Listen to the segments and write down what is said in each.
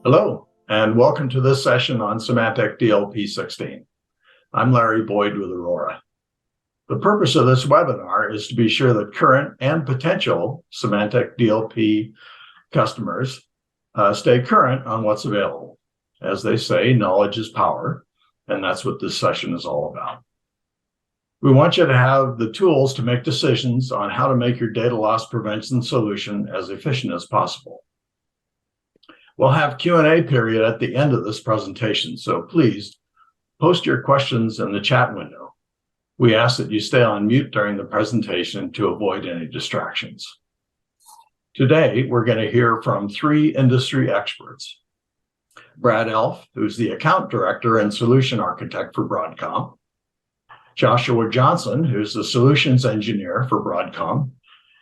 Hello, and welcome to this session on Symantec DLP 16. I'm Larry Boyd with Aurora. The purpose of this webinar is to be sure that current and potential Symantec DLP customers stay current on what's available. As they say, knowledge is power, and that's what this session is all about. We want you to have the tools to make decisions on how to make your data loss prevention solution as efficient as possible. We'll have Q&A period at the end of this presentation, so please post your questions in the chat window. We ask that you stay on mute during the presentation to avoid any distractions. Today, we're going to hear from three industry experts. Brad Ahlf, who's the Account Director and Solution Architect for Broadcom. Joshua Johnson, who's the Solutions Engineer for Broadcom.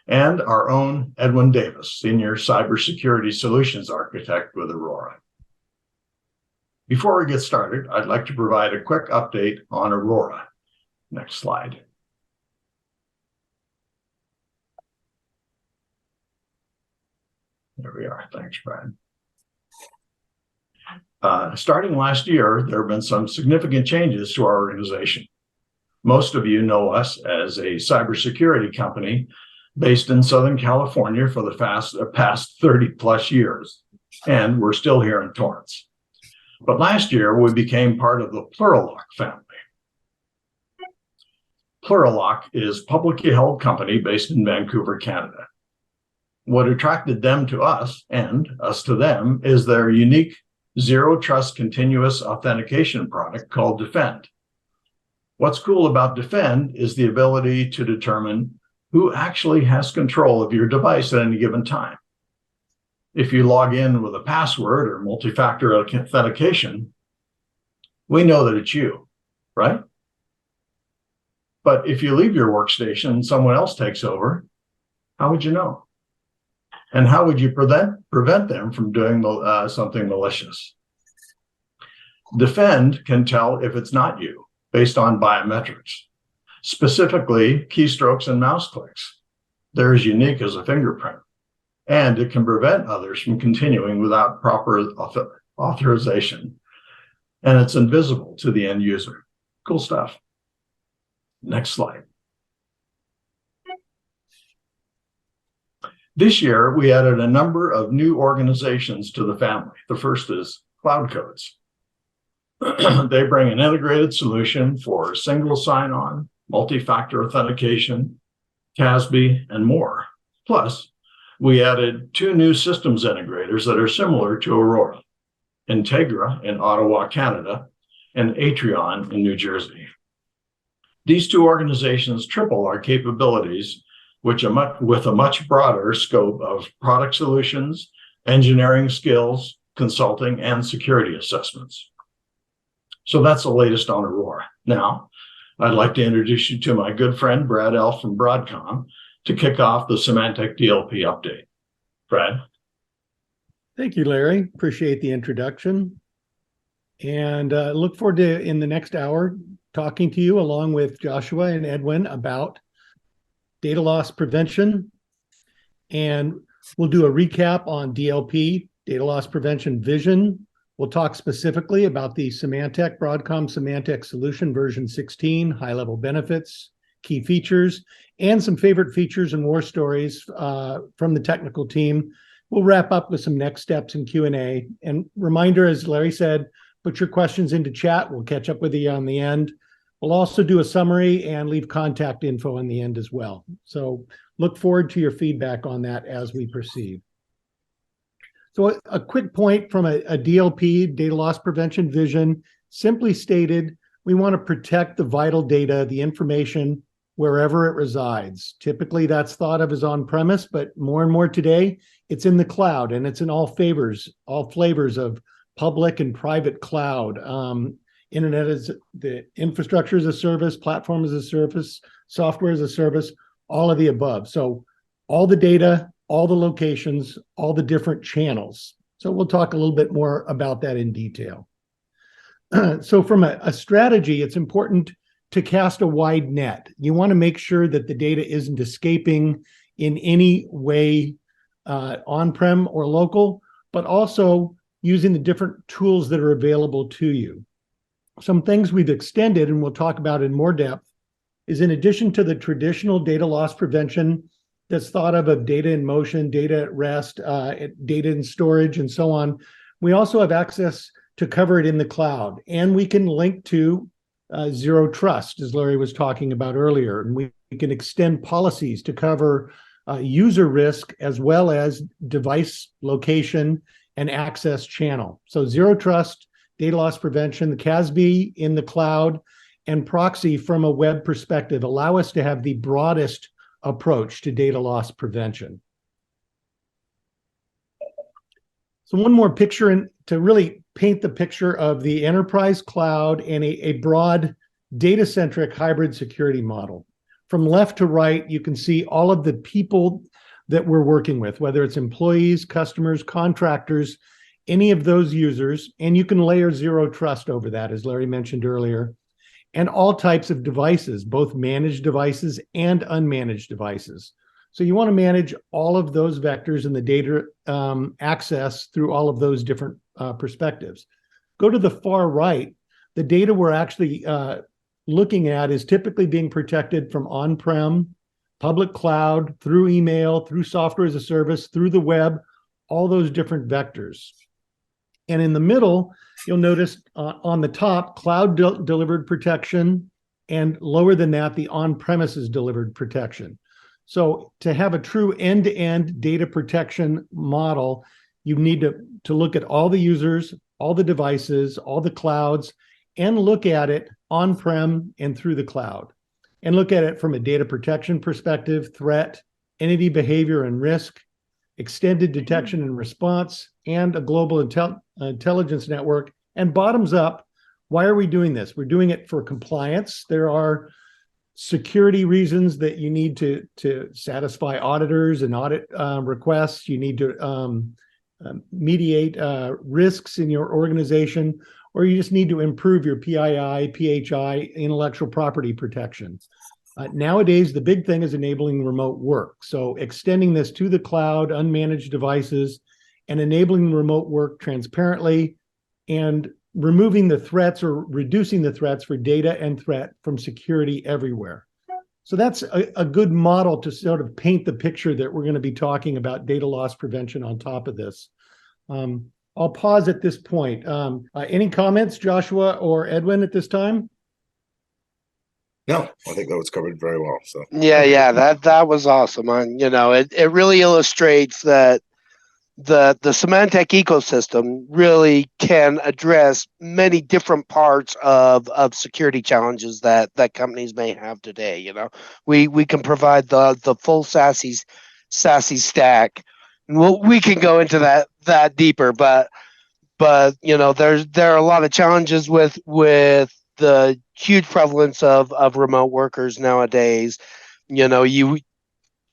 And our own Edwin Davis, Senior Cybersecurity Solutions Architect with Aurora. Before we get started, I'd like to provide a quick update on Aurora. Next slide. There we are. Thanks, Brad. Starting last year, there have been some significant changes to our organization. Most of you know us as a cybersecurity company based in Southern California for the past 30 plus years, and we're still here in Torrance. But last year, we became part of the Plurilock family. Plurilock is a publicly held company based in Vancouver, Canada. What attracted them to us, and us to them, is their unique zero-trust continuous authentication product called Defend. What's cool about Defend is the ability to determine who actually has control of your device at any given time. If you log in with a password or multi-factor authentication, we know that it's you, right? But if you leave your workstation and someone else takes over, how would you know? And how would you prevent them from doing something malicious? Defend can tell if it's not you based on biometrics. Specifically, keystrokes and mouse clicks. They're as unique as a fingerprint, and it can prevent others from continuing without proper authorization, and it's invisible to the end user. Cool stuff. Next slide. This year, we added a number of new organizations to the family. The first is Cloud Codes. They bring an integrated solution for single sign-on, multi-factor authentication, CASB, and more. Plus, we added two new systems integrators that are similar to Aurora, Integra in Ottawa, Canada, and Atrion in New Jersey. These two organizations triple our capabilities with a much broader scope of product solutions, engineering skills, consulting, and security assessments. So that's the latest on Aurora. Now, I'd like to introduce you to my good friend, Brad Ahlf from Broadcom, to kick off the Symantec DLP update. Brad? Thank you, Larry. Appreciate the introduction. And look forward to, in the next hour, talking to you along with Joshua and Edwin about data loss prevention. And we'll do a recap on DLP, data loss prevention vision. We'll talk specifically about the Symantec, Broadcom Symantec Solution version 16, high-level benefits, key features, and some favorite features and war stories from the technical team. We'll wrap up with some next steps in Q&A. And reminder, as Larry said, put your questions into chat. We'll catch up with you on the end. We'll also do a summary and leave contact info in the end as well. So look forward to your feedback on that as we proceed. So a quick point from a DLP, data loss prevention vision. Simply stated, we want to protect the vital data, the information, wherever it resides. Typically, that's thought of as on-premise, but more and more today, it's in the cloud, and it's in all flavors of public and private cloud. Internet is the infrastructure as a service, platform as a service, software as a service, all of the above. So all the data, all the locations, all the different channels. So we'll talk a little bit more about that in detail. So from a strategy, it's important to cast a wide net. You want to make sure that the data isn't escaping in any way on-prem or local, but also using the different tools that are available to you. Some things we've extended, and we'll talk about in more depth, is in addition to the traditional data loss prevention that's thought of data in motion, data at rest, data in storage, and so on, we also have access to cover it in the cloud. And we can link to zero trust, as Larry was talking about earlier. And we can extend policies to cover user risk as well as device location and access channel. So zero trust, data loss prevention, the CASB in the cloud, and proxy from a web perspective allow us to have the broadest approach to data loss prevention. So one more picture to really paint the picture of the enterprise cloud and a broad data-centric hybrid security model. From left to right, you can see all of the people that we're working with, whether it's employees, customers, contractors, any of those users, and you can layer zero trust over that, as Larry mentioned earlier, and all types of devices, both managed devices and unmanaged devices. So you want to manage all of those vectors and the data access through all of those different perspectives. Go to the far right, the data we're actually looking at is typically being protected from on-prem, public cloud, through email, through software as a service, through the web, all those different vectors. And in the middle, you'll notice on the top, cloud delivered protection, and lower than that, the on-premises delivered protection. So to have a true end-to-end data protection model, you need to look at all the users, all the devices, all the clouds, and look at it on-prem and through the cloud. And look at it from a data protection perspective, threat, entity behavior and risk, extended detection and response, and a global intelligence network. And bottoms up, why are we doing this? We're doing it for compliance. There are security reasons that you need to satisfy auditors and audit requests. You need to mediate risks in your organization, or you just need to improve your PII, PHI, intellectual property protection. Nowadays, the big thing is enabling remote work. So extending this to the cloud, unmanaged devices, and enabling remote work transparently, and removing the threats or reducing the threats for data and threat from security everywhere. So that's a good model to sort of paint the picture that we're going to be talking about data loss prevention on top of this. I'll pause at this point. Any comments, Joshua or Edwin, at this time? No, I think that was covered very well. So yeah, that was awesome. And it really illustrates that the Symantec ecosystem really can address many different parts of security challenges that companies may have today. We can provide the full SASE stack. We can go into that deeper, but there are a lot of challenges with the huge prevalence of remote workers nowadays.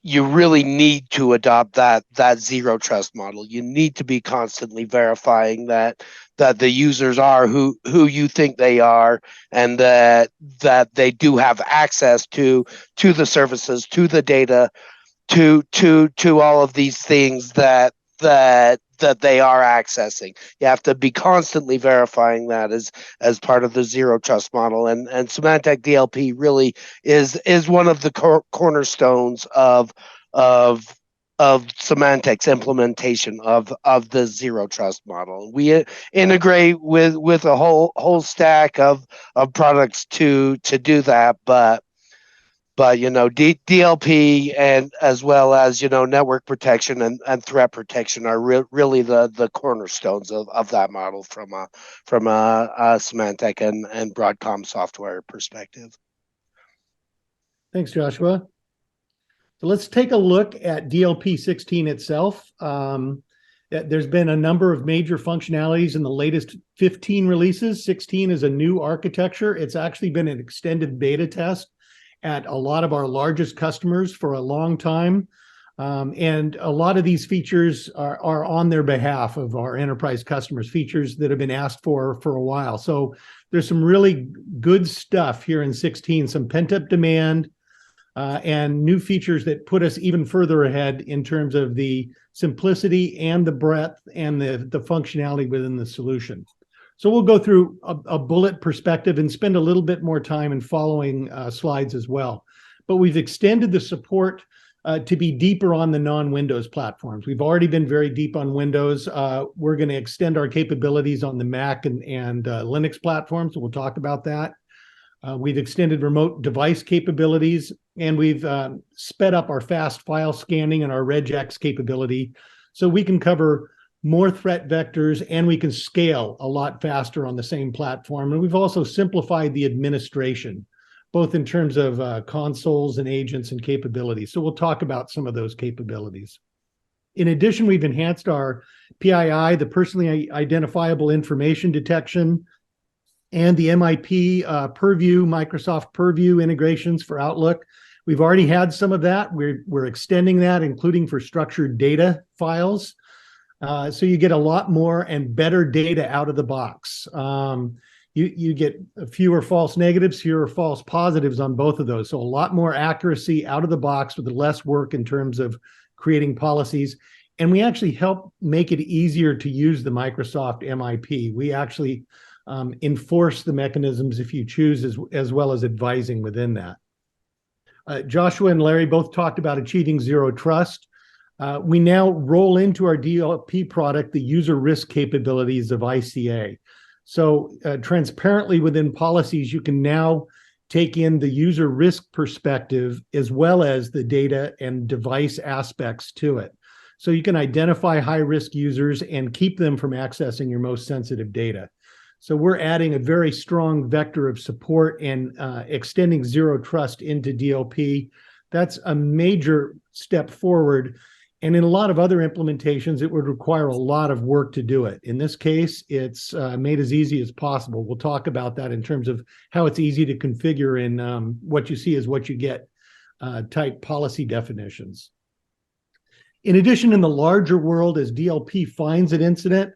You really need to adopt that zero trust model. You need to be constantly verifying that the users are who you think they are, and that they do have access to the services, to the data, to all of these things that they are accessing. You have to be constantly verifying that as part of the zero trust model. And Symantec DLP really is one of the cornerstones of Symantec's implementation of the zero trust model. We integrate with a whole stack of products to do that, but DLP and as well as network protection and threat protection are really the cornerstones of that model from a Symantec and Broadcom software perspective. Thanks, Joshua. So let's take a look at DLP 16 itself. There's been a number of major functionalities in the latest 15 releases. 16 is a new architecture. It's actually been an extended beta test at a lot of our largest customers for a long time. And a lot of these features are on their behalf of our enterprise customers, features that have been asked for a while. So there's some really good stuff here in 16, some pent-up demand, and new features that put us even further ahead in terms of the simplicity and the breadth and the functionality within the solution. So we'll go through a bullet perspective and spend a little bit more time in following slides as well. But we've extended the support to be deeper on the non-Windows platforms. We've already been very deep on Windows. We're going to extend our capabilities on the Mac and Linux platforms. We'll talk about that. We've extended remote device capabilities, and we've sped up our fast file scanning and our regex capability so we can cover more threat vectors and we can scale a lot faster on the same platform. And we've also simplified the administration, both in terms of consoles and agents and capabilities. So we'll talk about some of those capabilities. In addition, we've enhanced our PII, the personally identifiable information detection, and the MIP Purview, Microsoft Purview integrations for Outlook. We've already had some of that. We're extending that, including for structured data files. So you get a lot more and better data out of the box. You get fewer false negatives, fewer false positives on both of those. So a lot more accuracy out of the box with less work in terms of creating policies. And we actually help make it easier to use the Microsoft MIP. We actually enforce the mechanisms if you choose, as well as advising within that. Joshua and Larry both talked about achieving zero trust. We now roll into our DLP product the user risk capabilities of ICA. So transparently within policies, you can now take in the user risk perspective as well as the data and device aspects to it. So you can identify high-risk users and keep them from accessing your most sensitive data. So we're adding a very strong vector of support and extending zero trust into DLP. That's a major step forward. And in a lot of other implementations, it would require a lot of work to do it. In this case, it's made as easy as possible. We'll talk about that in terms of how it's easy to configure in what you see is what you get type policy definitions. In addition, in the larger world, as DLP finds an incident,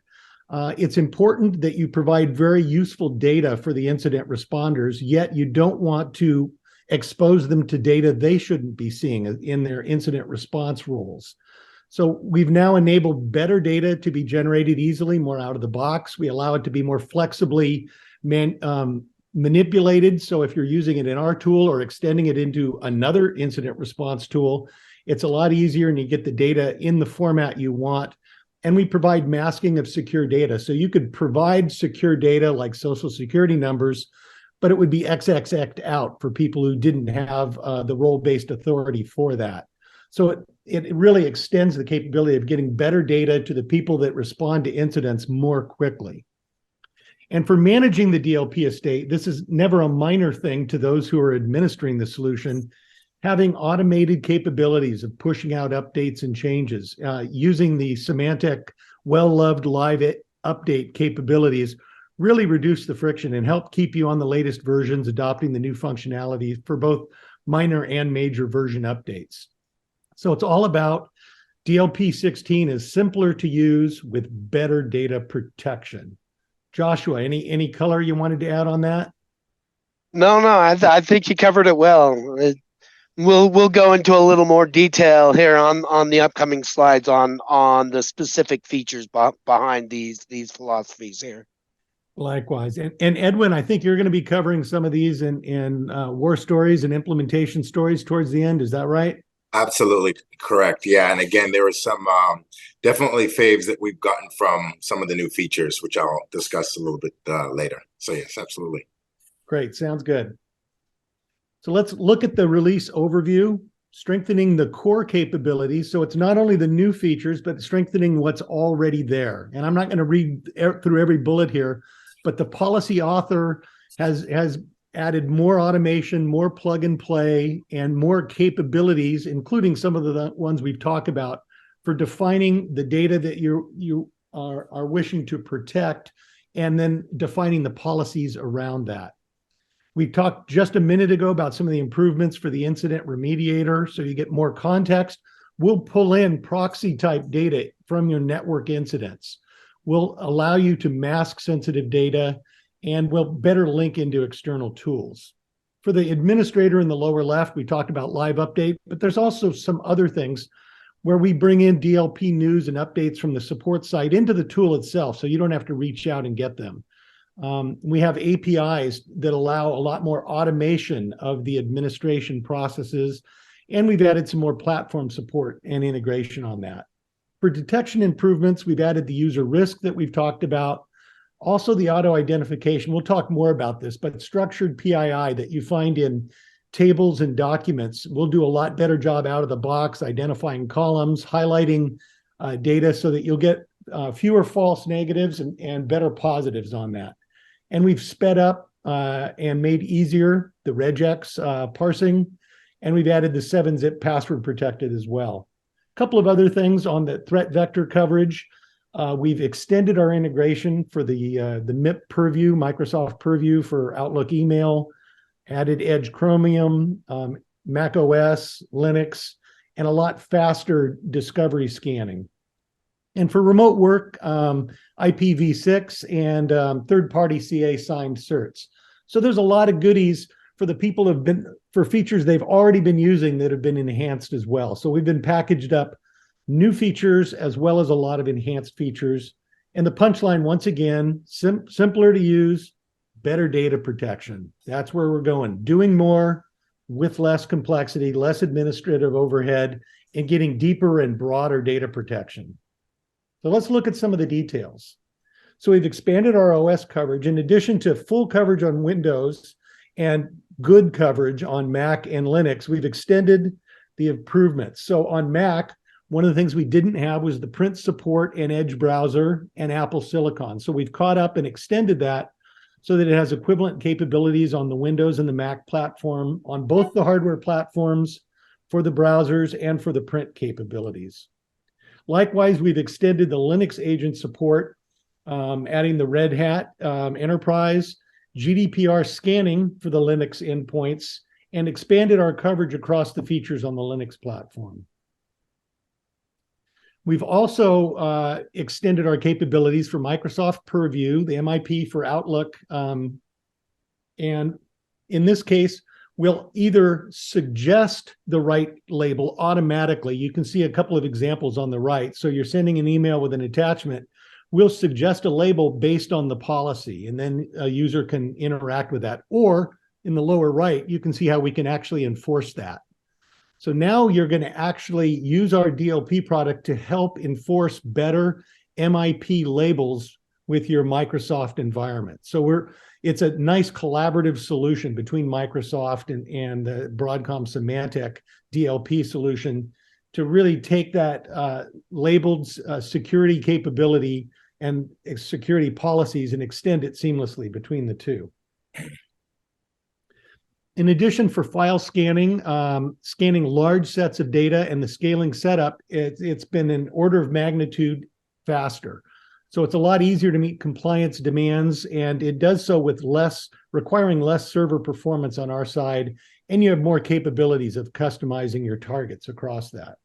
it's important that you provide very useful data for the incident responders, yet you don't want to expose them to data they shouldn't be seeing in their incident response rules. So we've now enabled better data to be generated easily, more out of the box. We allow it to be more flexibly manipulated. So if you're using it in our tool or extending it into another incident response tool, it's a lot easier and you get the data in the format you want. And we provide masking of secure data. So you could provide secure data like social security numbers, but it would be XXX'd out for people who didn't have the role-based authority for that. So it really extends the capability of getting better data to the people that respond to incidents more quickly. And for managing the DLP estate, this is never a minor thing to those who are administering the solution. Having automated capabilities of pushing out updates and changes, using the Symantec well-loved live update capabilities really reduce the friction and help keep you on the latest versions, adopting the new functionality for both minor and major version updates. So it's all about DLP 16 is simpler to use with better data protection. Joshua, any color you wanted to add on that? No, I think you covered it well. We'll go into a little more detail here on the upcoming slides on the specific features behind these philosophies here. Likewise. And Edwin, I think you're going to be covering some of these in war stories and implementation stories towards the end. Is that right? Absolutely correct. Yeah. And again, there are some definitely faves that we've gotten from some of the new features, which I'll discuss a little bit later. So yes, absolutely. Great. Sounds good. So let's look at the release overview, strengthening the core capabilities. So it's not only the new features, but strengthening what's already there. And I'm not going to read through every bullet here, but the policy author has added more automation, more plug and play, and more capabilities, including some of the ones we've talked about, for defining the data that you are wishing to protect, and then defining the policies around that. We talked just a minute ago about some of the improvements for the incident remediator, so you get more context, We'll pull in proxy type data from your network incidents. We'll allow you to mask sensitive data, and we'll better link into external tools. For the administrator in the lower left, we talked about live update, but there's also some other things where we bring in DLP news and updates from the support site into the tool itself, so you don't have to reach out and get them. We have APIs that allow a lot more automation of the administration processes, and we've added some more platform support and integration on that. For detection improvements, we've added the user risk that we've talked about. Also the auto identification, we'll talk more about this, but structured PII that you find in tables and documents, we'll do a lot better job out of the box, identifying columns, highlighting data so that you'll get fewer false negatives and better positives on that. And we've sped up and made easier the regex parsing, and we've added the 7-zip password protected as well. A couple of other things on the threat vector coverage. We've extended our integration for the MIP Purview, Microsoft Purview for Outlook email, added Edge Chromium, Mac OS, Linux, and a lot faster discovery scanning. And for remote work, IPv6 and third-party CA signed certs. So there's a lot of goodies for the people who've been, for features they've already been using that have been enhanced as well. So we've been packaged up new features as well as a lot of enhanced features. And the punchline, once again, simpler to use, better data protection. That's where we're going. Doing more with less complexity, less administrative overhead, and getting deeper and broader data protection. So let's look at some of the details. So we've expanded our OS coverage. In addition to full coverage on Windows and good coverage on Mac and Linux, we've extended the improvements. So on Mac, one of the things we didn't have was the print support and Edge browser and Apple Silicon. So we've caught up and extended that so that it has equivalent capabilities on the Windows and the Mac platform, on both the hardware platforms for the browsers and for the print capabilities. Likewise, we've extended the Linux agent support, adding the Red Hat Enterprise, GDPR scanning for the Linux endpoints, and expanded our coverage across the features on the Linux platform. We've also extended our capabilities for Microsoft Purview, the MIP for Outlook. And in this case, we'll either suggest the right label automatically. You can see a couple of examples on the right. So you're sending an email with an attachment. We'll suggest a label based on the policy, and then a user can interact with that. Or in the lower right, you can see how we can actually enforce that. So now you're going to actually use our DLP product to help enforce better MIP labels with your Microsoft environment. So it's a nice collaborative solution between Microsoft and the Broadcom Symantec DLP solution to really take that labeled security capability and security policies and extend it seamlessly between the two. In addition, for file scanning, scanning large sets of data and the scaling setup, it's been an order of magnitude faster. So it's a lot easier to meet compliance demands, and it does so with requiring less server performance on our side, and you have more capabilities of customizing your targets across that.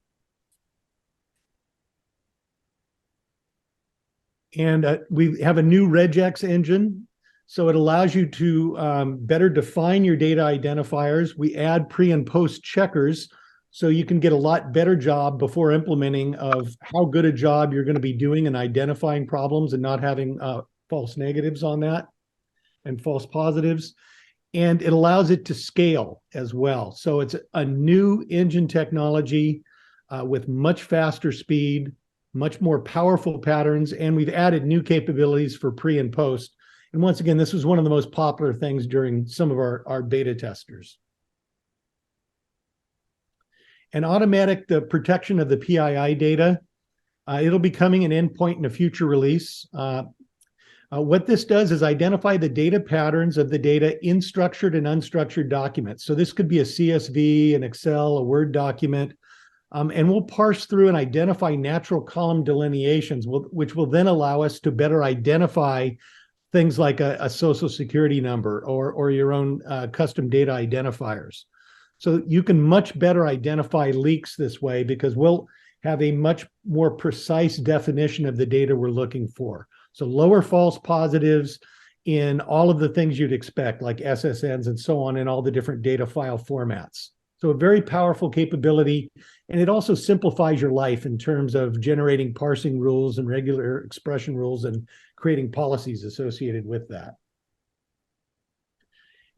And we have a new regex engine. So it allows you to better define your data identifiers. We add pre and post checkers, so you can get a lot better job before implementing of how good a job you're going to be doing in identifying problems and not having false negatives on that and false positives. And it allows it to scale as well. So it's a new engine technology with much faster speed, much more powerful patterns, and we've added new capabilities for pre and post. And once again, this was one of the most popular things during some of our beta testers. And automatic the protection of the PII data. It'll be coming an endpoint in a future release. What this does is identify the data patterns of the data in structured and unstructured documents. So this could be a CSV, an Excel, a Word document. And we'll parse through and identify natural column delineations, which will then allow us to better identify things like a social security number or your own custom data identifiers. So you can much better identify leaks this way because we'll have a much more precise definition of the data we're looking for. So lower false positives in all of the things you'd expect, like SSNs and so on, in all the different data file formats. So a very powerful capability. And it also simplifies your life in terms of generating parsing rules and regular expression rules and creating policies associated with that.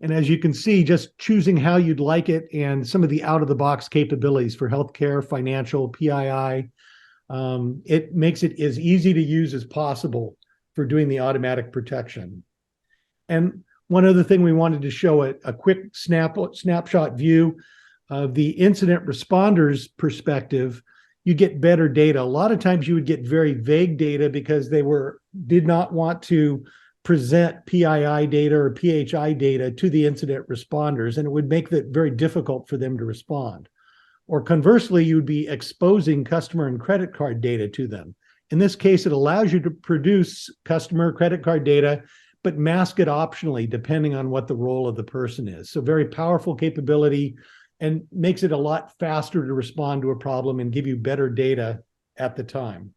And as you can see, just choosing how you'd like it and some of the out-of-the-box capabilities for healthcare, financial, PII, it makes it as easy to use as possible for doing the automatic protection. And one other thing we wanted to show a quick snapshot view of the incident responders perspective. You get better data. A lot of times you would get very vague data because they did not want to present PII data or PHI data to the incident responders, and it would make it very difficult for them to respond. Or conversely, you'd be exposing customer and credit card data to them. In this case, it allows you to produce customer credit card data, but mask it optionally depending on what the role of the person is. So very powerful capability and makes it a lot faster to respond to a problem and give you better data at the time.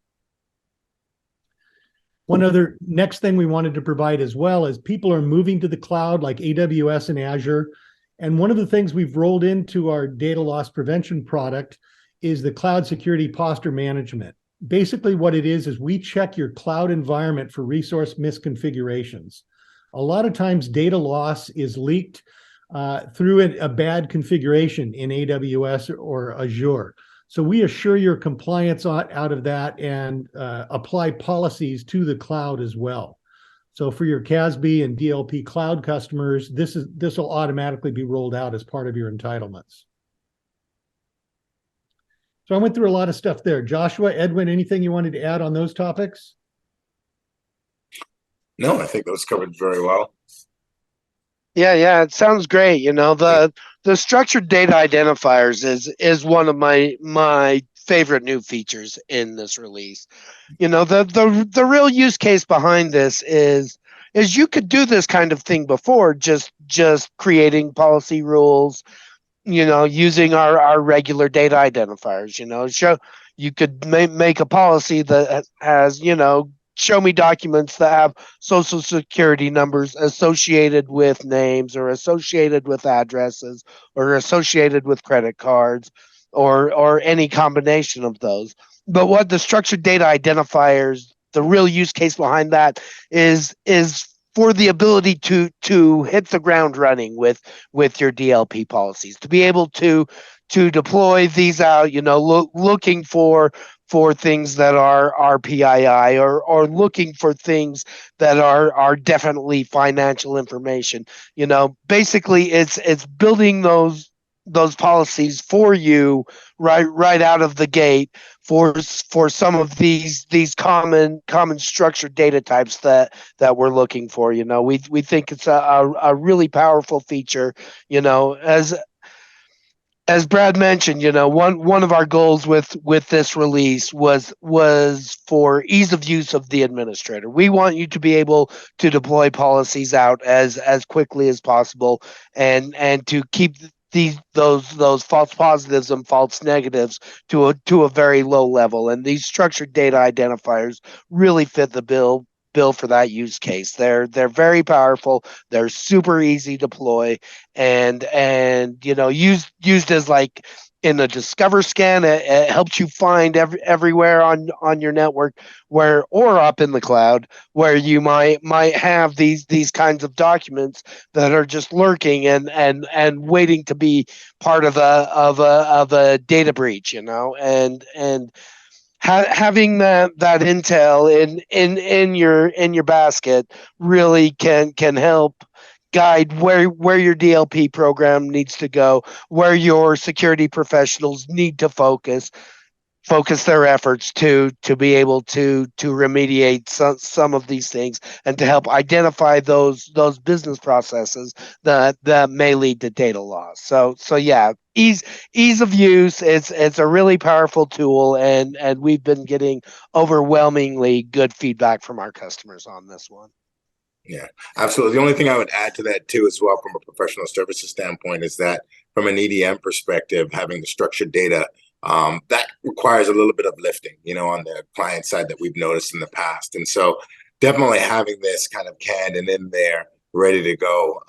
One other next thing we wanted to provide as well is people are moving to the cloud like AWS and Azure. And one of the things we've rolled into our data loss prevention product is the cloud security posture management. Basically what it is we check your cloud environment for resource misconfigurations. A lot of times data loss is leaked through a bad configuration in AWS or Azure. So we assure your compliance out of that and apply policies to the cloud as well. So for your CASB and DLP cloud customers, this will automatically be rolled out as part of your entitlements. So I went through a lot of stuff there. Joshua, Edwin, anything you wanted to add on those topics? No, I think that was covered very well. Yeah, it sounds great. You know, the structured data identifiers is one of my favorite new features in this release. You know, the real use case behind this is you could do this kind of thing before, just creating policy rules, you know, using our regular data identifiers. You know, you could make a policy that has, you know, show me documents that have social security numbers associated with names or associated with addresses or associated with credit cards or any combination of those. But what the structured data identifiers, the real use case behind that is for the ability to hit the ground running with your DLP policies, to be able to deploy these out, you know, looking for things that are PII or looking for things that are definitely financial information. You know, basically it's building those policies for you right out of the gate for some of these common structured data types that we're looking for. You know, we think it's a really powerful feature. You know, as Brad mentioned, you know, one of our goals with this release was for ease of use of the administrator. We want you to be able to deploy policies out as quickly as possible and to keep those false positives and false negatives to a very low level. And these structured data identifiers really fit the bill for that use case. They're very powerful. They're super easy to deploy, and you know, used as like in a discover scan, it helps you find everywhere on your network or up in the cloud where you might have these kinds of documents that are just lurking and waiting to be part of a data breach, you know, and having that intel in your basket really can help guide where your DLP program needs to go, where your security professionals need to focus their efforts to be able to remediate some of these things and to help identify those business processes that may lead to data loss. So yeah, ease of use. It's a really powerful tool, and we've been getting overwhelmingly good feedback from our customers on this one. Yeah, absolutely. The only thing I would add to that too, as well, from a professional services standpoint, is that from an EDM perspective, having the structured data, that requires a little bit of lifting, on the client side that we've noticed in the past. And so definitely having this kind of canned and in there, ready to go,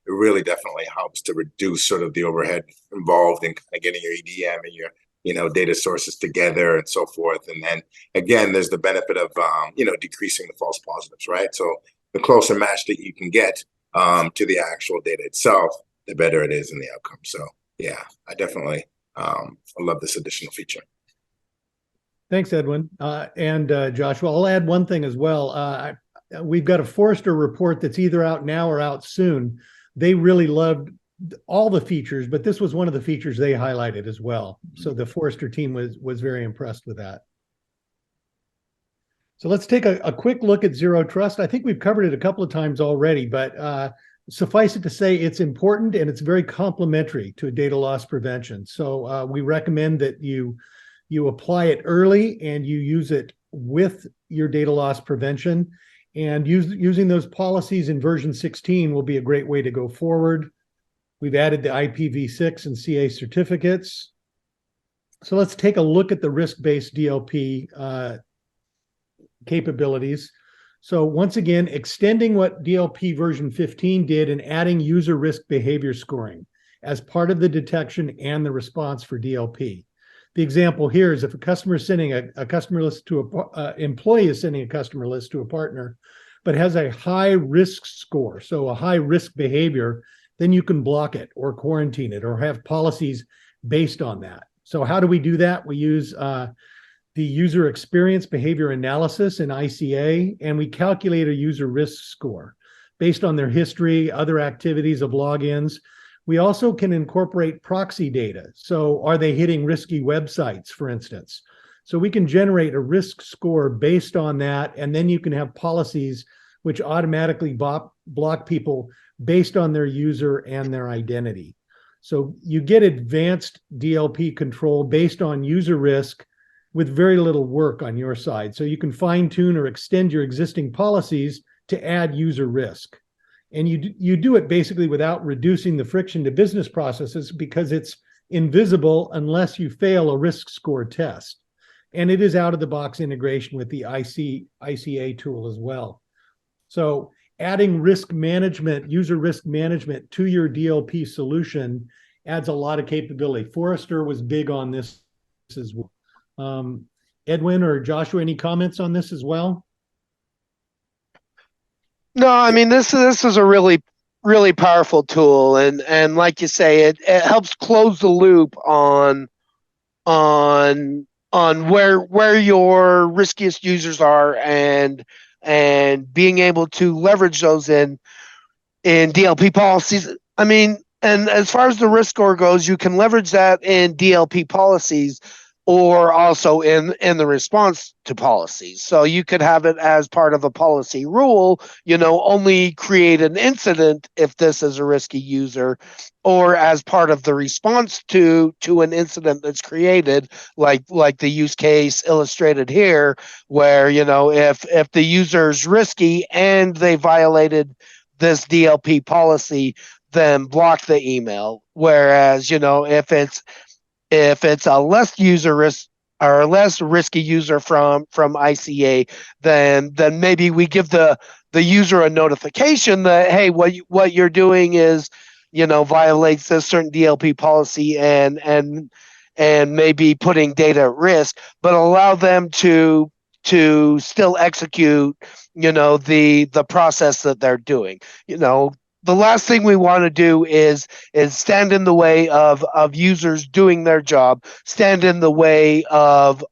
it really definitely helps to reduce sort of the overhead involved in kind of getting your EDM and your data sources together and so forth. And then again, there's the benefit of decreasing the false positives, right? So the closer match that you can get to the actual data itself, the better it is in the outcome. So yeah, I definitely I love this additional feature. Thanks, Edwin. And Joshua, I'll add one thing as well. We've got a Forrester report that's either out now or out soon. They really loved all the features, but this was one of the features they highlighted as well. So the Forrester team was very impressed with that. So let's take a quick look at Zero Trust. I think we've covered it a couple of times already, but suffice it to say it's important and it's very complementary to data loss prevention. So we recommend that you apply it early and you use it with your data loss prevention. And using those policies in version 16 will be a great way to go forward. We've added the IPv6 and CA certificates. So let's take a look at the risk-based DLP capabilities. So once again, extending what DLP version 15 did and adding user risk behavior scoring as part of the detection and the response for DLP. The example here is if a customer is sending a customer list to employee is sending a customer list to a partner, but has a high risk score, so a high risk behavior, then you can block it or quarantine it or have policies based on that. So how do we do that? We use the user experience behavior analysis in ICA, and we calculate a user risk score based on their history, other activities of logins. We also can incorporate proxy data. So are they hitting risky websites, for instance? So we can generate a risk score based on that, and then you can have policies which automatically block people based on their user and their identity. So you get advanced DLP control based on user risk with very little work on your side. So you can fine tune or extend your existing policies to add user risk. And you do it basically without reducing the friction to business processes because it's invisible unless you fail a risk score test. And it is out of the box integration with the ICA tool as well. So adding risk management, user risk management to your DLP solution adds a lot of capability. Forrester was big on this as well. Edwin or Joshua, any comments on this as well? No, I mean this is a really powerful tool, and like you say, it helps close the loop on where your riskiest users are and being able to leverage those in DLP policies. I mean, and as far as the risk score goes, you can leverage that in DLP policies or also in the response to policies. So you could have it as part of a policy rule, only create an incident if this is a risky user, or as part of the response to an incident that's created, like the use case illustrated here, where, if the user's risky and they violated this DLP policy, then block the email. Whereas, if it's a less user risk or a less risky user from ICA, then maybe we give the user a notification that, hey, what you're doing is, violates this certain DLP policy and maybe putting data at risk, but allow them to still execute, the process that they're doing. The last thing we want to do is stand in the way of users doing their job, stand in the way of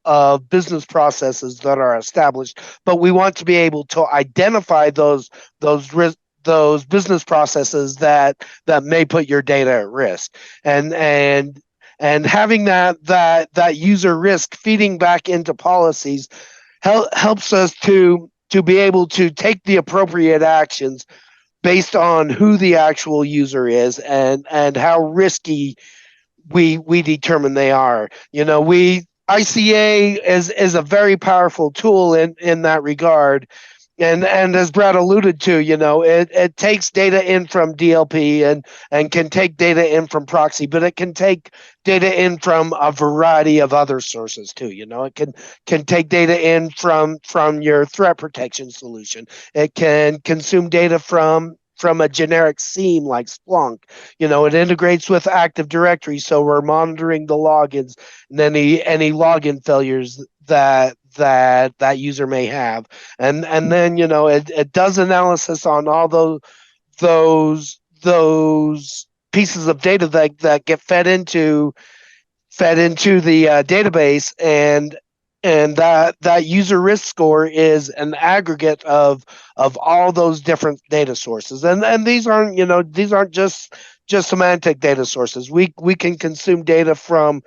business processes that are established. But we want to be able to identify those business processes that may put your data at risk, and having that user risk feeding back into policies helps us to be able to take the appropriate actions based on who the actual user is and how risky we determine they are. ICA is a very powerful tool in that regard. And as Brad alluded to, it takes data in from DLP and can take data in from proxy, but it can take data in from a variety of other sources too. It can take data in from your threat protection solution. It can consume data from a generic SIEM like Splunk. It integrates with Active Directory, so we're monitoring the logins and any login failures that user may have, and then it does analysis on all those pieces of data that get fed into the database, and that user risk score is an aggregate of all those different data sources, and these aren't just Symantec data sources. We can consume data from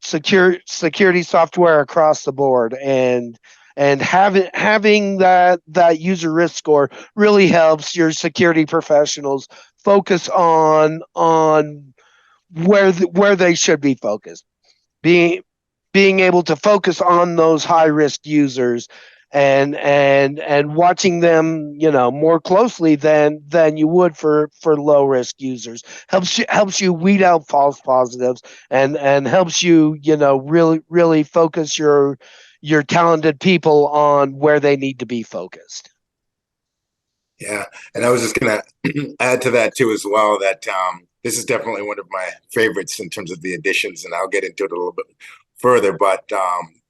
security software across the board, and having that user risk score really helps your security professionals focus on where they should be focused, being able to focus on those high risk users and watching them more closely than you would for low risk users helps you weed out false positives, and helps you really focus your talented people on where they need to be focused. Yeah, and I was just gonna add to that too as well, that this is definitely one of my favorites in terms of the additions, and I'll get into it a little bit further. But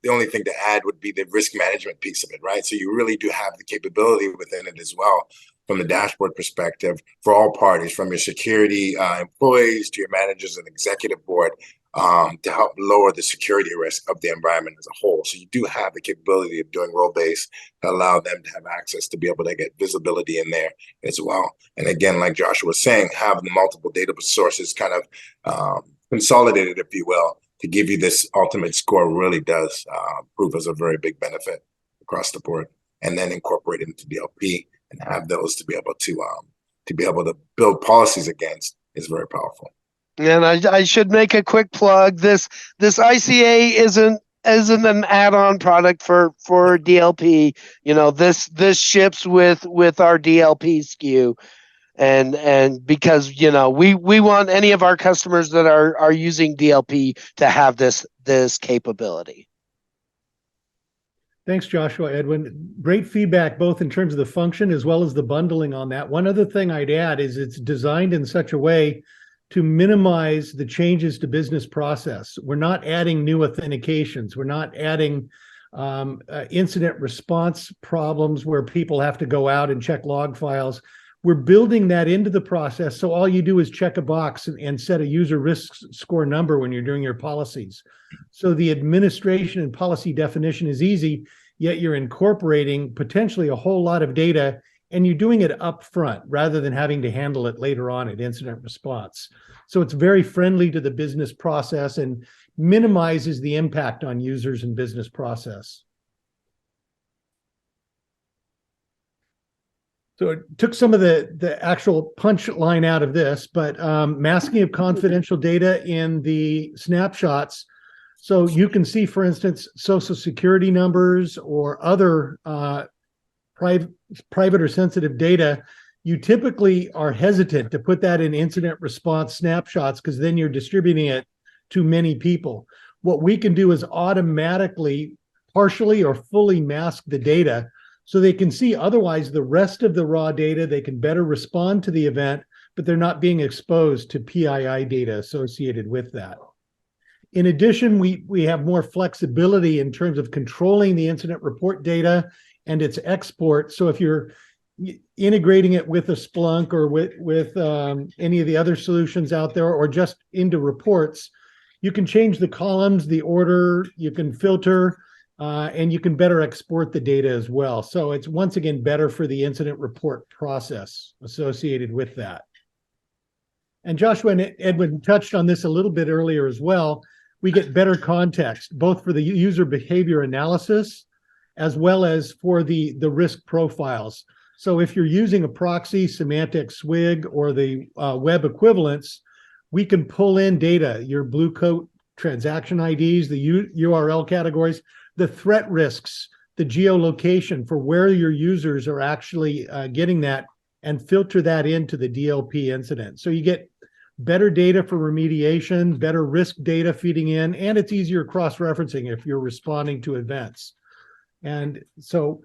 the only thing to add would be the risk management piece of it, right? So you really do have the capability within it as well, from the dashboard perspective, for all parties, from your security employees to your managers and executive board, to help lower the security risk of the environment as a whole. So you do have the capability of doing role-based to allow them to have access to be able to get visibility in there as well. And again, like Joshua was saying, have the multiple data sources kind of consolidated, if you will, to give you this ultimate score really does prove as a very big benefit across the board. And then incorporate it into DLP and have those to be able to build policies against is very powerful. And I should make a quick plug. This ICA isn't an add-on product for DLP. This ships with our DLP SKU, and because we want any of our customers that are using DLP to have this capability. Thanks, Joshua, Edwin. Great feedback, both in terms of the function as well as the bundling on that. One other thing I'd add is it's designed in such a way to minimize the changes to business process. We're not adding new authentications. We're not adding incident response problems where people have to go out and check log files. We're building that into the process. So all you do is check a box and set a user risk score number when you're doing your policies. So the administration and policy definition is easy, yet you're incorporating potentially a whole lot of data, and you're doing it up front rather than having to handle it later on at incident response. So it's very friendly to the business process and minimizes the impact on users and business process. So it took some of the actual punchline out of this, but masking of confidential data in the snapshots. So you can see, for instance, social security numbers or other private or sensitive data. You typically are hesitant to put that in incident response snapshots because then you're distributing it to many people. What we can do is automatically, partially or fully mask the data so they can see otherwise the rest of the raw data. They can better respond to the event, but they're not being exposed to PII data associated with that. In addition, we have more flexibility in terms of controlling the incident report data and its export. So if you're integrating it with a Splunk or with any of the other solutions out there, or just into reports, you can change the columns, the order, you can filter, and you can better export the data as well. So it's once again better for the incident report process associated with that. And Joshua and Edwin touched on this a little bit earlier as well. We get better context, both for the user behavior analysis as well as for the risk profiles. So if you're using a proxy, Symantec SWG, or the web equivalents, we can pull in data, your blue coat transaction IDs, the URL categories, the threat risks the geolocation for where your users are actually getting that and filter that into the DLP incident. So you get better data for remediation, better risk data feeding in, and it's easier cross-referencing if you're responding to events. And so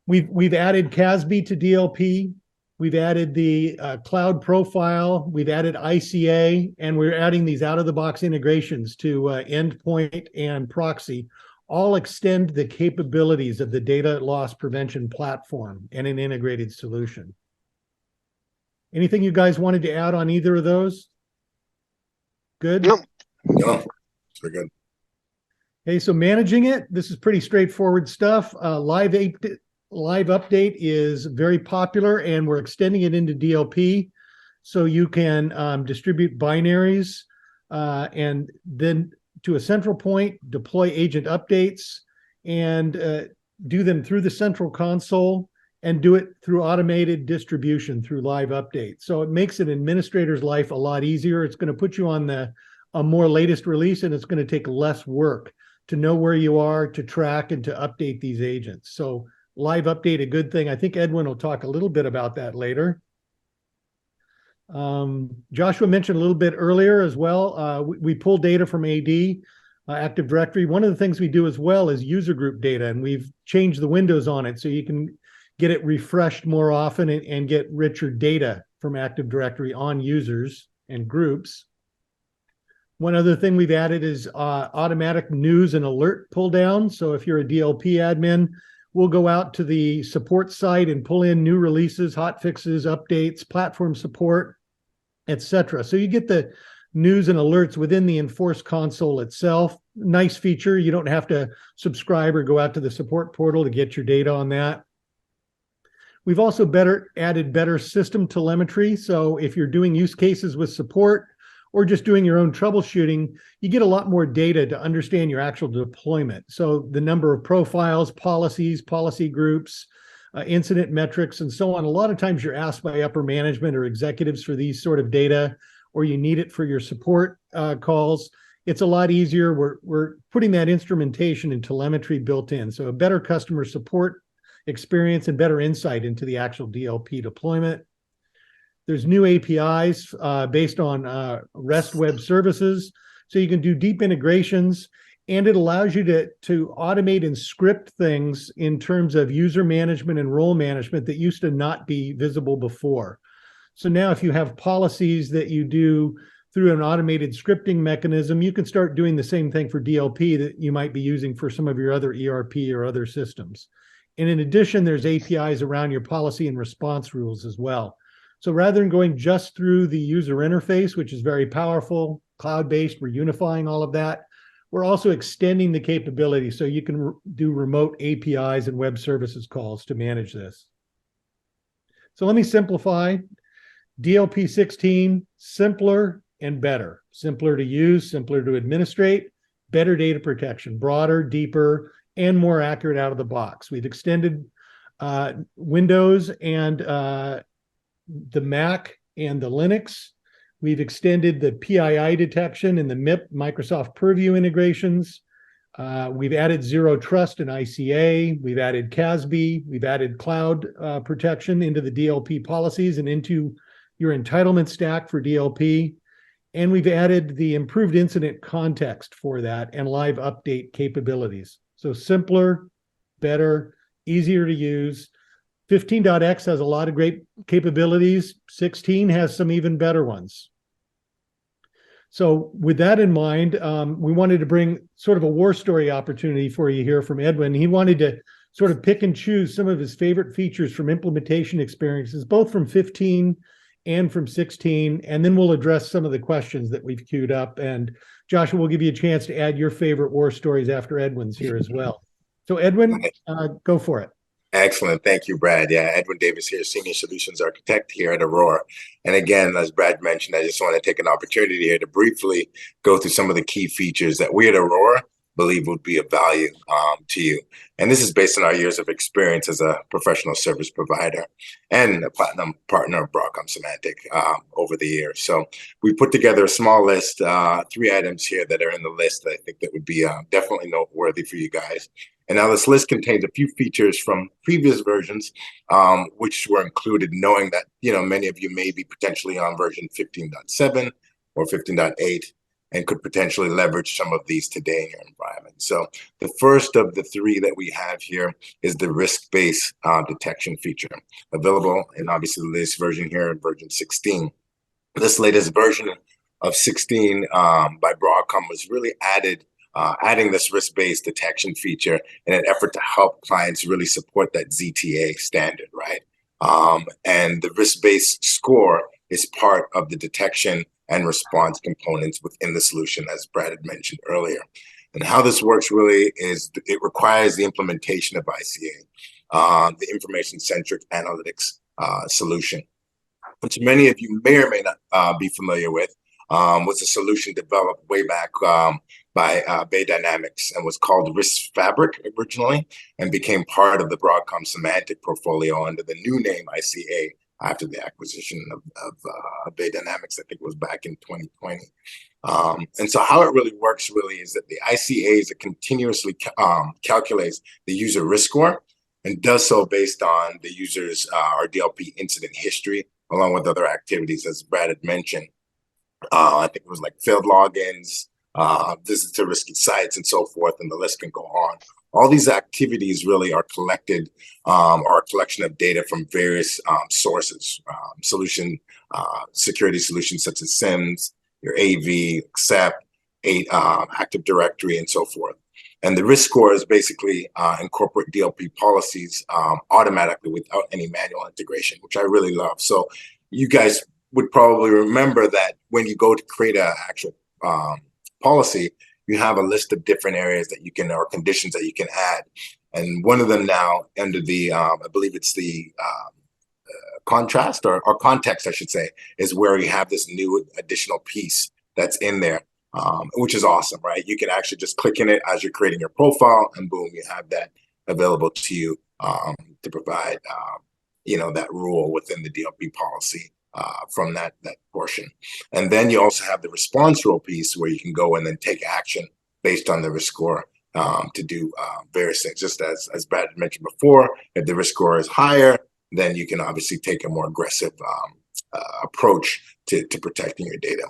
we've added CASB to DLP. We've added the cloud profile. We've added ICA, and we're adding these out-of-the-box integrations to endpoint and proxy. All extend the capabilities of the data loss prevention platform and an integrated solution. Anything you guys wanted to add on either of those? Good? No, it's very good. Okay, so managing it, this is pretty straightforward stuff. Live update is very popular, and we're extending it into DLP, so you can distribute binaries and then to a central point, deploy agent updates, and do them through the central console, and do it through automated distribution through live updates. So it makes an administrator's life a lot easier. It's going to put you on a more latest release, and it's going to take less work to know where you are, to track, and to update these agents. So live update, a good thing. I think Edwin will talk a little bit about that later. Joshua mentioned a little bit earlier as well. We pull data from AD, Active Directory. One of the things we do as well is user group data, and we've changed the windows on it so you can get it refreshed more often and get richer data from Active Directory on users and groups. One other thing we've added is automatic news and alert pull down. So if you're a DLP admin, we'll go out to the support site and pull in new releases, hot fixes, updates, platform support, etc. So you get the news and alerts within the Enforce console itself. Nice feature. You don't have to subscribe or go out to the support portal to get your data on that. We've also added better system telemetry. So if you're doing use cases with support or just doing your own troubleshooting, you get a lot more data to understand your actual deployment. So the number of profiles, policies, policy groups, incident metrics, and so on. A lot of times you're asked by upper management or executives for these sort of data, or you need it for your support calls. It's a lot easier. We're putting that instrumentation and telemetry built in. So a better customer support experience and better insight into the actual DLP deployment. There's new APIs based on REST web services, so you can do deep integrations, and it allows you to automate and script things in terms of user management and role management that used to not be visible before. So now if you have policies that you do through an automated scripting mechanism, you can start doing the same thing for DLP that you might be using for some of your other ERP or other systems. And in addition, there's APIs around your policy and response rules as well. So rather than going just through the user interface, which is very powerful, cloud-based, we're unifying all of that. We're also extending the capability so you can do remote APIs and web services calls to manage this. So let me simplify. DLP 16, simpler and better. Simpler to use, simpler to administrate, better data protection, broader, deeper, and more accurate out of the box. We've extended Windows and the Mac and the Linux. We've extended the PII detection and the MIP, Microsoft Purview integrations. We've added Zero Trust and ICA. We've added CASB. We've added cloud protection into the DLP policies and into your entitlement stack for DLP. And we've added the improved incident context for that and live update capabilities. So simpler, better, easier to use. 15.x has a lot of great capabilities. 16 has some even better ones. So with that in mind, we wanted to bring sort of a war story opportunity for you here from Edwin. He wanted to sort of pick and choose some of his favorite features from implementation experiences, both from 15 and from 16, and then we'll address some of the questions that we've queued up. And Joshua, we'll give you a chance to add your favorite war stories after Edwin's here as well. So Edwin, go for it. Excellent. Thank you, Brad. Yeah, Edwin Davis here, Senior Solutions Architect here at Aurora. And again, as Brad mentioned, I just want to take an opportunity here to briefly go through some of the key features that we at Aurora believe would be of value to you. And this is based on our years of experience as a professional service provider and a platinum partner of Broadcom Symantec over the years. So we put together a small list, 3 items here that are in the list that I think that would be definitely noteworthy for you guys. And now this list contains a few features from previous versions, which were included, knowing that, many of you may be potentially on version 15.7 or 15.8 and could potentially leverage some of these today in your environment. So the first of the three that we have here is the risk-based detection feature, available in obviously the latest version here, version 16. This latest version of 16 by Broadcom was really adding this risk-based detection feature in an effort to help clients really support that ZTA standard, right? And the risk-based score is part of the detection and response components within the solution, as Brad had mentioned earlier. And how this works really is it requires the implementation of ICA, the information-centric analytics solution, which many of you may or may not be familiar with. Was a solution developed way back by Bay Dynamics and was called Risk Fabric originally, and became part of the Broadcom Symantec portfolio under the new name ICA after the acquisition of Bay Dynamics. I think it was back in 2020. And so how it really works really is that the ICA is continuously calculates the user risk score and does so based on the user's or DLP incident history, along with other activities, as Brad had mentioned. I think it was like failed logins, visits to risky sites, and so forth, and the list can go on. All these activities really are collected, are a collection of data from various sources, security solutions such as SIMS, your AV, Accept, Active Directory, and so forth. And the risk scores basically incorporate DLP policies automatically without any manual integration, which I really love. So you guys would probably remember that when you go to create an actual policy, you have a list of different areas that you can, or conditions that you can add. And one of them now under the, I believe it's the contrast or context, I should say, is where you have this new additional piece that's in there, which is awesome, right? You can actually just click in it as you're creating your profile, and boom, you have that available to you to provide, that rule within the DLP policy from that portion. And then you also have the response rule piece where you can go in and take action based on the risk score to do various things. Just as Brad mentioned before, if the risk score is higher, then you can obviously take a more aggressive approach to protecting your data.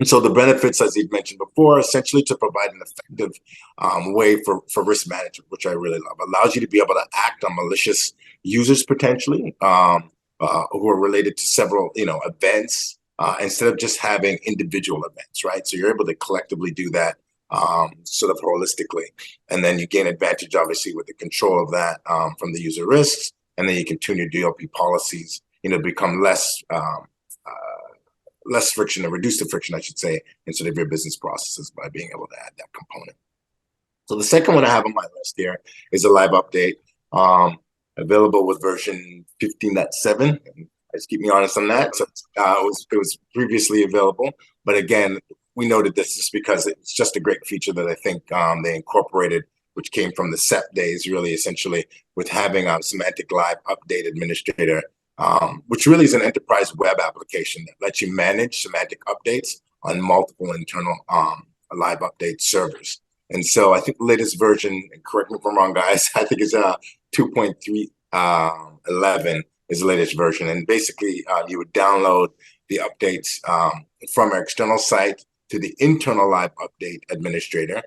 And so the benefits, as he mentioned before, essentially to provide an effective way for risk management, which I really love. Allows you to be able to act on malicious users potentially who are related to several events instead of just having individual events, right? So you're able to collectively do that sort of holistically. And then you gain advantage, obviously, with the control of that from the user risks. And then you can tune your DLP policies, become less friction, or reduce the friction, I should say, instead of your business processes by being able to add that component. So the second one I have on my list here is a live update, available with version 15.7. Just keep me honest on that. So it was previously available, but again, we noted this just because it's just a great feature that I think they incorporated, which came from the SEP days, really essentially with having a Symantec Live Update Administrator, which really is an enterprise web application that lets you manage Symantec updates on multiple internal live update servers. And so I think the latest version, and correct me if I'm wrong, guys, I think it's 2.3.11 is the latest version. And basically, you would download the updates from our external site to the internal live update administrator,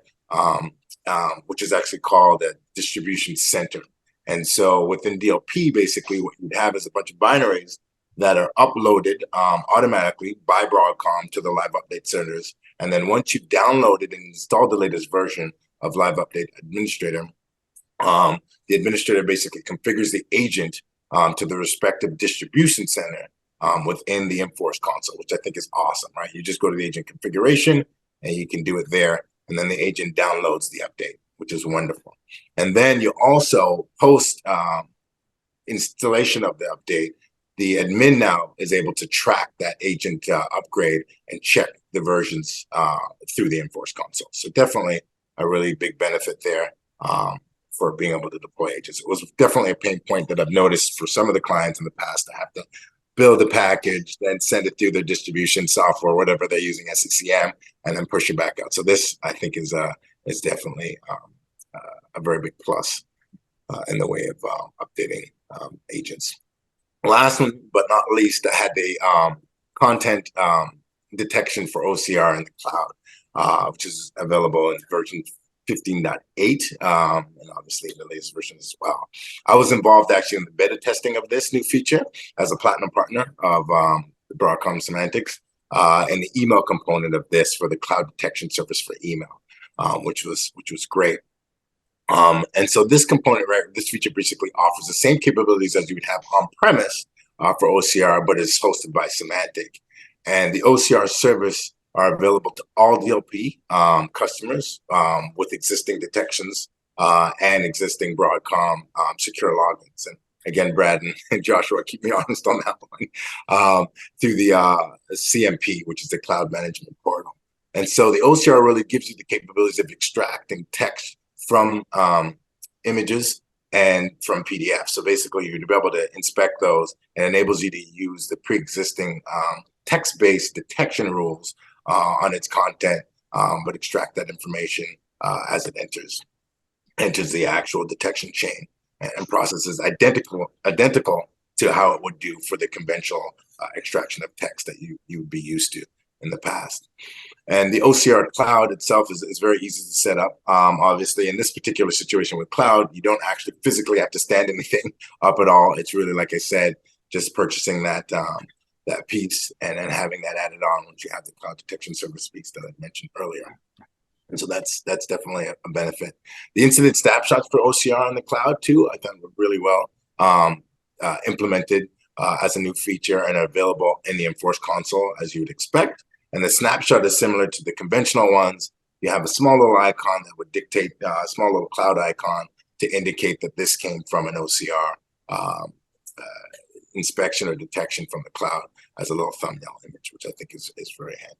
which is actually called a distribution center. And so within DLP, basically what you'd have is a bunch of binaries that are uploaded automatically by Broadcom to the live update servers. And then once you download it and install the latest version of Live Update Administrator, the administrator basically configures the agent to the respective distribution center within the Enforce console, which I think is awesome, right? You just go to the agent configuration and you can do it there. And then the agent downloads the update, which is wonderful. And then you also post installation of the update. The admin now is able to track that agent upgrade and check the versions through the Enforce console. So definitely a really big benefit there for being able to deploy agents. It was definitely a pain point that I've noticed for some of the clients in the past to have to build a package, then send it through their distribution software, whatever they're using, SCCM, and then push it back out. So this, I think, is definitely a very big plus in the way of updating agents. Last one but not least, I had the content detection for OCR in the cloud, which is available in version 15.8, and obviously the latest version as well. I was involved actually in the beta testing of this new feature as a platinum partner of Broadcom Symantec, and the email component of this for the cloud detection service for email, which was great. And so this component, right, this feature basically offers the same capabilities as you would have on premise for OCR, but it's hosted by Symantec. And the OCR service are available to all DLP customers with existing detections and existing Broadcom secure logins. And again, Brad and Joshua, keep me honest on that one, through the CMP, which is the Cloud Management Portal. And so the OCR really gives you the capabilities of extracting text from images and from PDF. So basically, you'd be able to inspect those, and enables you to use the pre-existing text-based detection rules on its content, but extract that information as it enters the actual detection chain, and processes identical to how it would do for the conventional extraction of text that you would be used to in the past. And the OCR cloud itself is very easy to set up. Obviously, in this particular situation with cloud, you don't actually physically have to stand anything up at all. It's really, like I said, just purchasing that piece and then having that added on once you have the cloud detection service piece that I mentioned earlier. And so that's definitely a benefit. The incident snapshots for OCR on the cloud too, I thought were really well implemented as a new feature and available in the Enforce console as you would expect. And the snapshot is similar to the conventional ones. You have a small little icon that would dictate a small little cloud icon to indicate that this came from an OCR inspection or detection from the cloud as a little thumbnail image, which I think is very handy.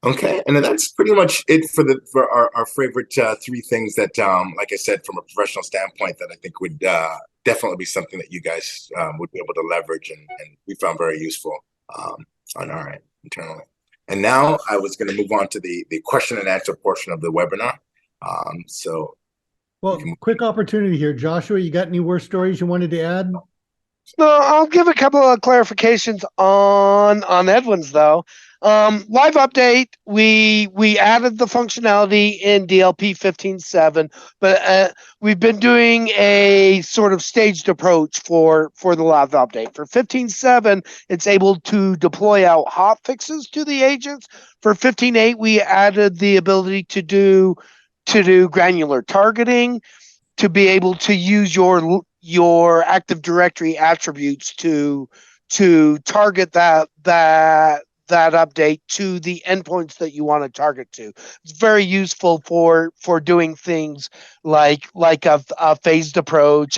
Okay, and then that's pretty much it for our favorite three things that, like I said, from a professional standpoint, that I think would definitely be something that you guys would be able to leverage, and we found very useful on our end internally. And now I was going to move on to the question and answer portion of the webinar. Well, quick opportunity here, Joshua. You got any war stories you wanted to add? No, I'll give a couple of clarifications on Edwin's though. Live update, we added the functionality in DLP 15.7, but we've been doing a sort of staged approach for the live update. For 15.7, it's able to deploy out hot fixes to the agents. For 15.8, we added the ability to do granular targeting, to be able to use your Active Directory attributes to target that update to the endpoints that you want to target to. It's very useful for doing things like a phased approach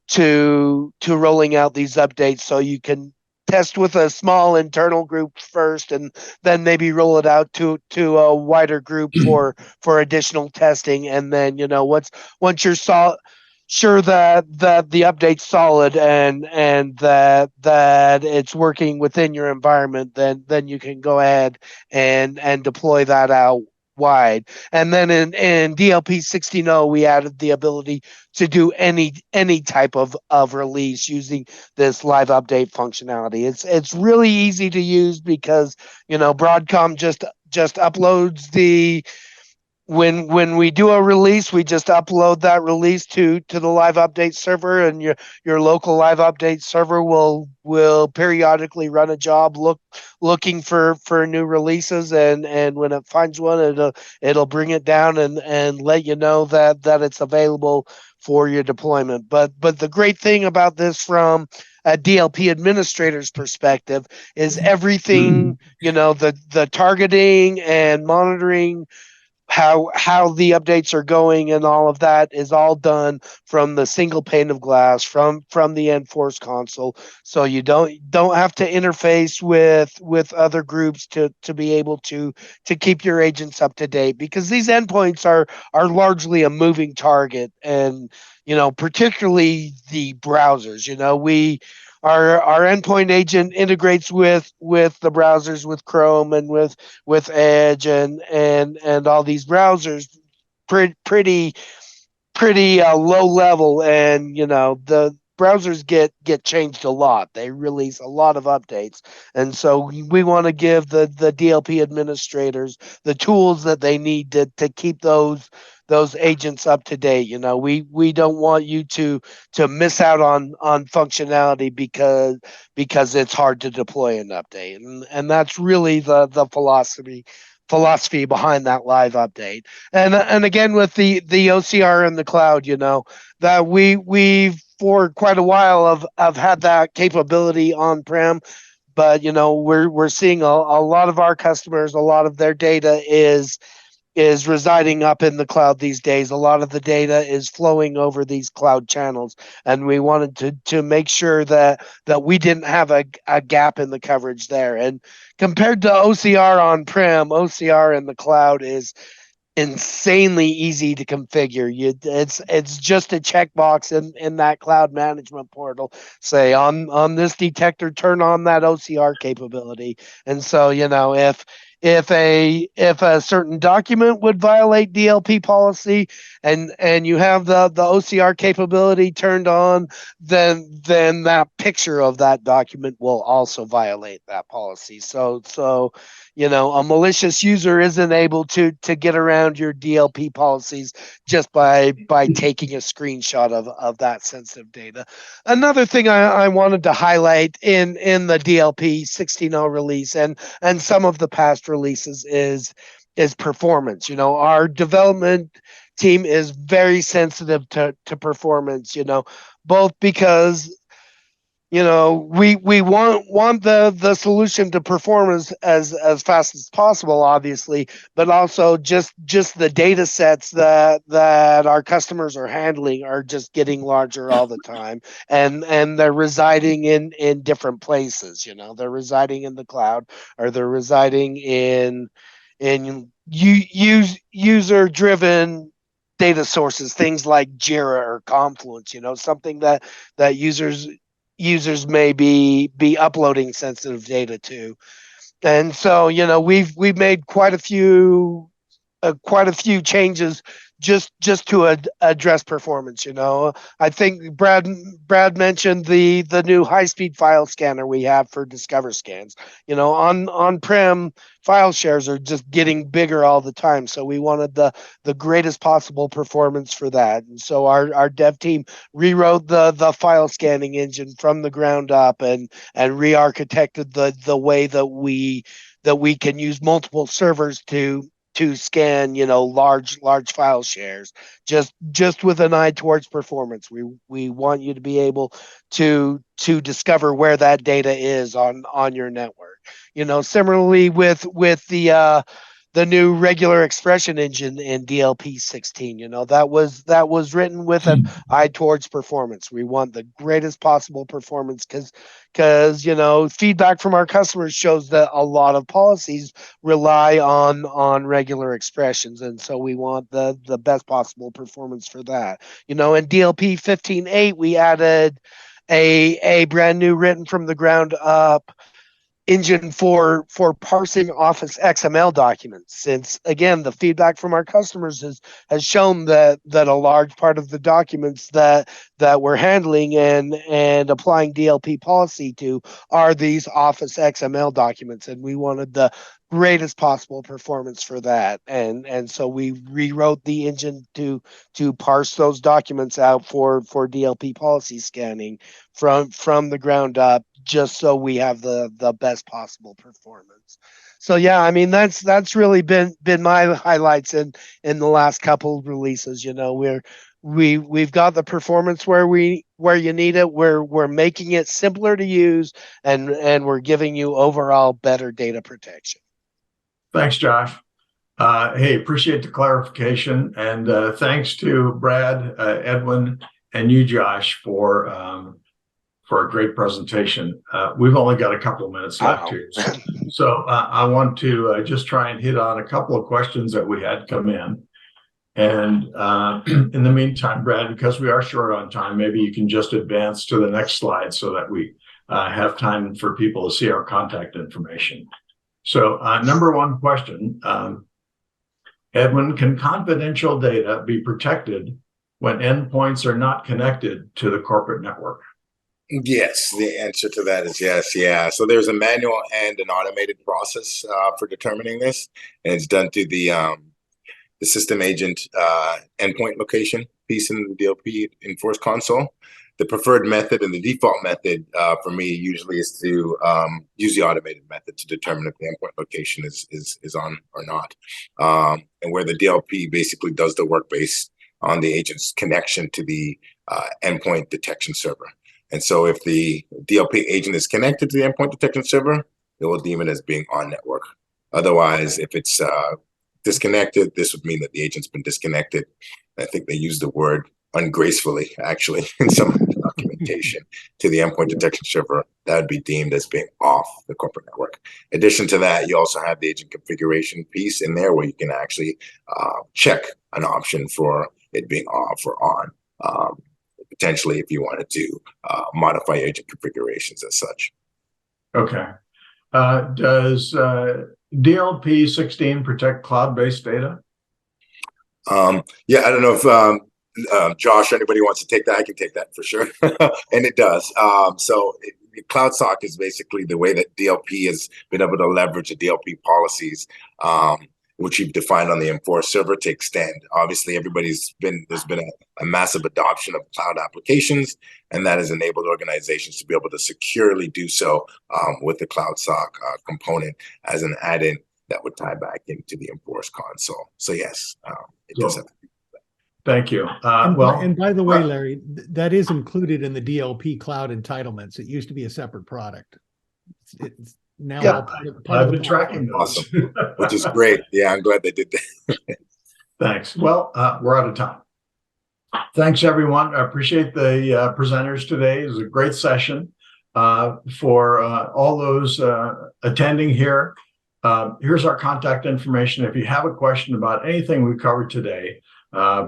to rolling out these updates, so you can test with a small internal group first, and then maybe roll it out to a wider group for additional testing. And then, once you're sure that the update's solid and that it's working within your environment, then you can go ahead and deploy that out wide. And then in DLP 16.0, we added the ability to do any type of release using this live update functionality. It's really easy to use because Broadcom just uploads when we do a release, we just upload that release to the live update server, and your local live update server will periodically run a job looking for new releases, and when it finds one, it'll bring it down and let you know that it's available for your deployment. But the great thing about this from a DLP administrator's perspective is everything, the targeting and monitoring, how the updates are going and all of that is all done from the single pane of glass from the Enforce console. So you don't have to interface with other groups to be able to keep your agents up to date, because these endpoints are largely a moving target. And particularly the browsers, our endpoint agent integrates with the browsers, with Chrome and with Edge and all these browsers. pretty low level, and the browsers get changed a lot. They release a lot of updates, and so we want to give the DLP administrators the tools that they need to keep those agents up to date. We don't want you to miss out on functionality because it's hard to deploy an update, and that's really the philosophy behind that live update. And again, with the OCR in the cloud, that we've for quite a while have had that capability on prem, but we're seeing a lot of our customers, a lot of their data is residing up in the cloud these days. A lot of the data is flowing over these cloud channels, and we wanted to make sure that we didn't have a gap in the coverage there. And compared to OCR on-prem, OCR in the cloud is insanely easy to configure. It's just a checkbox in that cloud management portal. Say on this detector, turn on that OCR capability. And so if a certain document would violate DLP policy, and you have the OCR capability turned on, then that picture of that document will also violate that policy. So a malicious user isn't able to get around your DLP policies just by taking a screenshot of that sensitive data. Another thing I wanted to highlight in the DLP 16.0 release and some of the past releases is performance. Our development team is very sensitive to performance, both because we want the solution to perform as fast as possible, obviously, but also just the data sets that our customers are handling are just getting larger all the time, and they're residing in different places. They're residing in the cloud, or they're residing in user driven data sources, things like Jira or Confluence, something that users may be uploading sensitive data to. And so we've made quite a few changes just to address performance. I think Brad mentioned the new high-speed file scanner we have for Discover scans. On-prem file shares are just getting bigger all the time, so we wanted the greatest possible performance for that. And so our dev team rewrote the file scanning engine from the ground up and re-architected the way that we can use multiple servers to scan large file shares, just with an eye towards performance. We want you to be able to discover where that data is on your network. Similarly with the new regular expression engine in DLP 16, that was written with an eye towards performance. We want the greatest possible performance because feedback from our customers shows that a lot of policies rely on regular expressions, and so we want the best possible performance for that. In DLP 15.8, we added a brand new, written from the ground up engine for parsing Office XML documents, since again the feedback from our customers has shown that a large part of the documents that we're handling and applying DLP policy to are these Office XML documents, and we wanted the greatest possible performance for that, and so we rewrote the engine to parse those documents out for DLP policy scanning from the ground up, just so we have the best possible performance. So yeah, I mean that's really been my highlights in the last couple of releases. We've got the performance where you need it. We're making it simpler to use, and we're giving you overall better data protection. Thanks, Josh. Hey, appreciate the clarification, and thanks to Brad, Edwin, and you, Josh, for a great presentation. We've only got a couple of minutes left here, so I want to just try and hit on a couple of questions that we had come in. And in the meantime, Brad, because we are short on time, maybe you can just advance to the next slide so that we have time for people to see our contact information. So number one question, Edwin, can confidential data be protected when endpoints are not connected to the corporate network? Yes, the answer to that is yes. Yeah. So there's a manual and an automated process for determining this, and it's done through the system agent endpoint location piece in the DLP Enforce console. The preferred method and the default method for me usually is to use the automated method to determine if the endpoint location is on or not, and where the DLP basically does the work based on the agent's connection to the endpoint detection server. And so if the DLP agent is connected to the endpoint detection server, it will deem it as being on network. Otherwise, if it's disconnected, this would mean that the agent's been disconnected. I think they use the word ungracefully, actually, in some of the documentation to the endpoint detection server. That would be deemed as being off the corporate network. In addition to that, you also have the agent configuration piece in there where you can actually check an option for it being off or on. Potentially, if you wanted to modify agent configurations as such. Okay. Does DLP 16 protect cloud-based data? Yeah, I don't know if Josh, anybody wants to take that, I can take that for sure. And it does. CloudSock is basically the way that DLP has been able to leverage the DLP policies, which you've defined on the Enforce server to extend. Obviously, there's been a massive adoption of cloud applications, and that has enabled organizations to be able to securely do so with the CloudSock component as an add-in that would tie back into the Enforce console. So yes, it does have. Thank you. And by the way, Larry, that is included in the DLP cloud entitlements. It used to be a separate product. It's now part I've of been tracking those. Awesome, which is great. Yeah, I'm glad they did that. Thanks. Well, we're out of time. Thanks, everyone. I appreciate the presenters today. It was a great session. For all those attending here, here's our contact information. If you have a question about anything we covered today,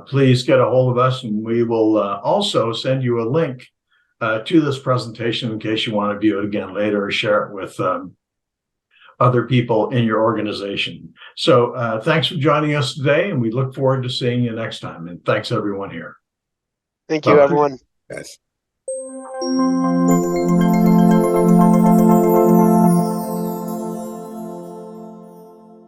please get a hold of us, and we will also send you a link to this presentation in case you want to view it again later or share it with other people in your organization. So thanks for joining us today, and we look forward to seeing you next time. And thanks, everyone here. Thank you, everyone. Yes.